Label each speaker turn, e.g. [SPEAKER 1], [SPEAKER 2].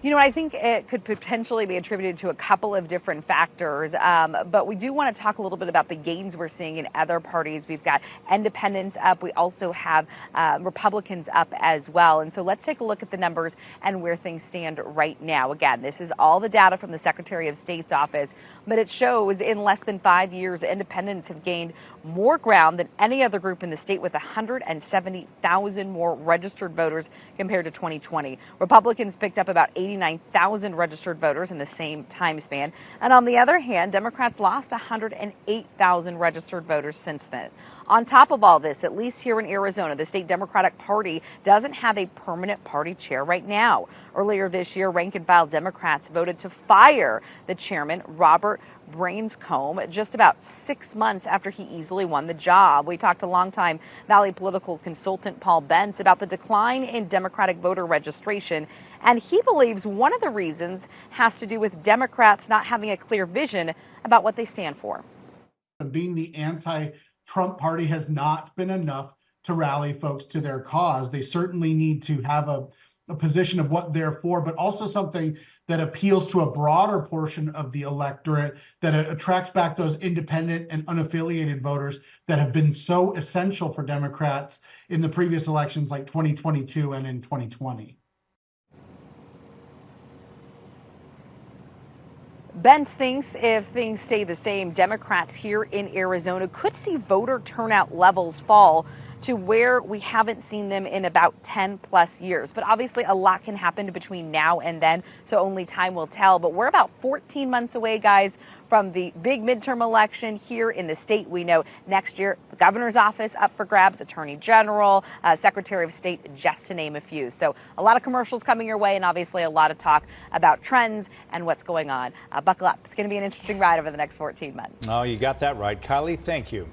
[SPEAKER 1] You know, I think it could potentially be attributed to a couple of different factors, but we do want to talk a little bit about the gains we're seeing in other parties. We've got independents up. We also have Republicans up as well. And so let's take a look at the numbers and where things stand right now. Again, this is all the data from the Secretary of State's office, but it shows in less than 5 years, independents have gained more ground than any other group in the state, with 170,000 more registered voters compared to 2020. Republicans picked up about 89,000 registered voters in the same time span. And on the other hand, Democrats lost 108,000 registered voters since then. On top of all this, at least here in Arizona, the state Democratic Party doesn't have a permanent party chair right now. Earlier this year, rank and file Democrats voted to fire the chairman, Robert Branscombe, just about 6 months after he easily won the job. We talked to longtime Valley political consultant Paul Bentz about the decline in Democratic voter registration, and he believes one of the reasons has to do with Democrats not having a clear vision about what they stand for.
[SPEAKER 2] Being the anti-Trump party has not been enough to rally folks to their cause. They certainly need to have a position of what they're for, but also something that appeals to a broader portion of the electorate, that attracts back those independent and unaffiliated voters that have been so essential for Democrats in the previous elections like 2022 and in 2020.
[SPEAKER 1] Bentz thinks if things stay the same, Democrats here in Arizona could see voter turnout levels fall to where we haven't seen them in about 10 plus years. But obviously a lot can happen between now and then, so only time will tell. But we're about 14 months away, guys, from the big midterm election here in the state. We know next year, the governor's office up for grabs, attorney general, secretary of state, just to name a few. So a lot of commercials coming your way, and obviously a lot of talk about trends and what's going on. Buckle up. It's going to be an interesting ride over the next 14 months.
[SPEAKER 3] Oh, you got that right. Kylie, thank you.